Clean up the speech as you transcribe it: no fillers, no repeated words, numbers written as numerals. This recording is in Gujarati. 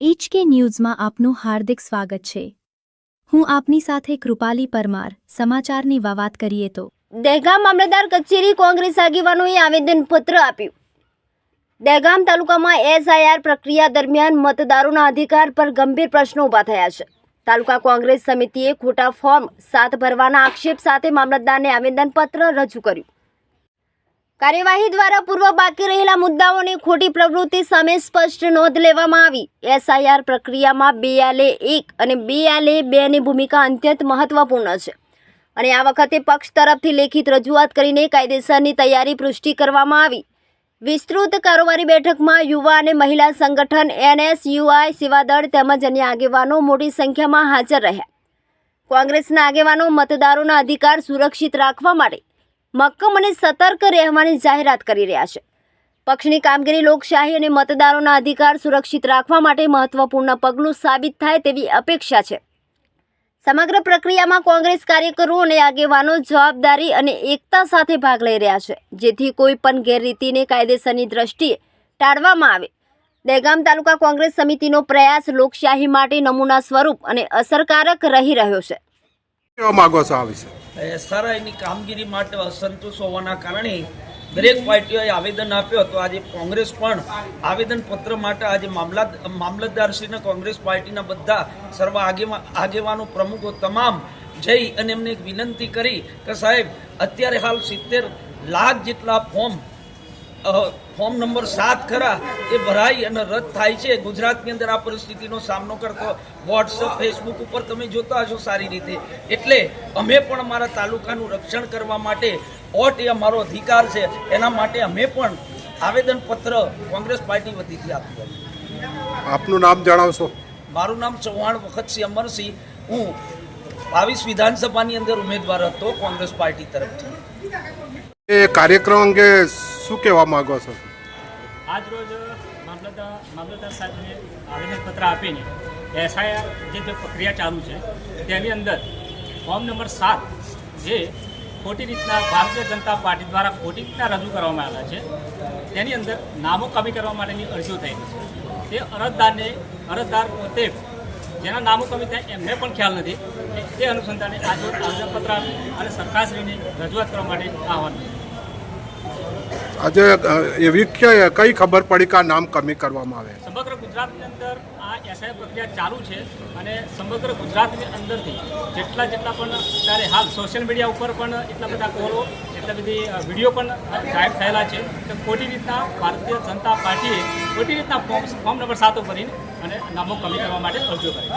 HK ન્યૂઝમાં આપનું હાર્દિક સ્વાગત છે। હું આપની સાથે કૃપાલી પરમાર। સમાચારની વાત કરીએ તો દહેગામ મામલતદાર કચેરી કોંગ્રેસ આગેવાનોએ આવેદનપત્ર આપ્યું। દહેગામ તાલુકામાં SIR પ્રક્રિયા દરમિયાન મતદારોના અધિકાર પર ગંભીર પ્રશ્નો ઊભા થયા છે। તાલુકા કોંગ્રેસ સમિતિએ ખોટા ફોર્મ 7 ભરવાના આક્ષેપ સાથે મામલતદારને આવેદનપત્ર રજૂ કર્યું। કાર્યવાહી દ્વારા પૂર્વ બાકી રહેલા મુદ્દાઓની ખોટી પ્રવૃત્તિ સામે સ્પષ્ટ નોંધ લેવામાં આવી। SIR પ્રક્રિયામાં BLA 1 અને BLA 2 ની ભૂમિકા અત્યંત મહત્વપૂર્ણ છે અને આ વખતે પક્ષ તરફથી લેખિત રજૂઆત કરીને કાયદેસરની તૈયારી પુષ્ટિ કરવામાં આવી। વિસ્તૃત કારોબારી બેઠકમાં યુવા અને મહિલા સંગઠન NSUI સેવાદળ તેમજ અન્ય આગેવાનો મોટી સંખ્યામાં હાજર રહ્યા। કોંગ્રેસના આગેવાનો મતદારોના અધિકાર સુરક્ષિત રાખવા માટે મક્કમ અને સતર્ક રહેવાની જાહેરાત કરી રહ્યા છે। પક્ષની કામગીરી લોકશાહી અને મતદારોના અધિકાર સુરક્ષિત રાખવા માટે મહત્વપૂર્ણ પગલું સાબિત થાય તેવી અપેક્ષા છે। સમગ્ર પ્રક્રિયામાં કોંગ્રેસ કાર્યકરો અને આગેવાનો જવાબદારી અને એકતા સાથે ભાગ લઈ રહ્યા છે, જેથી કોઈ પણ ગેરરીતિને કાયદેસરની દ્રષ્ટિએ ટાળવામાં આવે। દહેગામ તાલુકા કોંગ્રેસ સમિતિનો પ્રયાસ લોકશાહી માટે નમૂના સ્વરૂપ અને અસરકારક રહી રહ્યો છે। SRIની કામગીરી માટે અસંતોષ હોવાના કારણે દરેક પાર્ટીઓએ આવેદન આપ્યો તો આજે કોંગ્રેસ પણ આવેદનપત્ર માટે આજે મામલતદારશ્રીને કોંગ્રેસ પાર્ટીના બધા સર્વ આગેવાનો પ્રમુખો તમામ જઈ અને એમને એક વિનંતી કરી કે સાહેબ અત્યારે હાલ 70 લાખ જેટલા ફોર્મ નંબર 7 ખરા એ ભરાઈ અને રદ થાય છે। ગુજરાતની અંદર આ પરિસ્થિતિનો સામનો કરતો વોટ્સઅપ ફેસબુક ઉપર તમે જોતા હશો સારી રીતે। એટલે અમે પણ અમારા તાલુકાનું રક્ષણ કરવા માટે વોટ એ અમારો અધિકાર છે, એના માટે અમે પણ આવેદનપત્ર કોંગ્રેસ પાર્ટી વતીથી આપ્યું। આપનું નામ જણાવશો? મારું નામ ચૌહાણ વખતસિંહ અમરસિંહ। હું 22 વિધાનસભાની અંદર ઉમેદવાર હતો કોંગ્રેસ પાર્ટી તરફથી। એ કાર્યક્રમ અંગે શું કહેવા માંગો છો? આજ રોજ મામલતદાર સાહેબને આવેદનપત્ર આપીને SIR જે પ્રક્રિયા ચાલુ છે તેની અંદર ફોર્મ નંબર 7 જે ખોટી રીતના ભારતીય જનતા પાર્ટી દ્વારા ખોટી રીતના રજૂ કરવામાં આવ્યા છે તેની અંદર નામો કમી કરવા માટેની અરજીઓ થઈ છે। તે અરજદાર પોતે જેના નામો કમી થાય એમને પણ ખ્યાલ નથી। તે અનુસંધાને આજ રોજ આવેદનપત્ર આપી અને સરકારશ્રીને રજૂઆત કરવા માટે આહવાન કર્યું। આજે એવી કઈ ખબર પડી કે આ નામ કમી કરવામાં આવે? સમગ્ર ગુજરાતની અંદર આ SIR પ્રક્રિયા ચાલુ છે અને સમગ્ર ગુજરાતની અંદરથી જેટલા પણ અત્યારે હાલ સોશિયલ મીડિયા ઉપર પણ એટલા બધા કોલો એટલા બધી વિડીયો પણ જાહેર થયેલા છે કે ખોટી રીતના ભારતીય જનતા પાર્ટીએ ખોટી રીતના ફોર્મ નંબર 7 ભરીને અને નામો કમી કરવા માટે અરજીઓ કરી।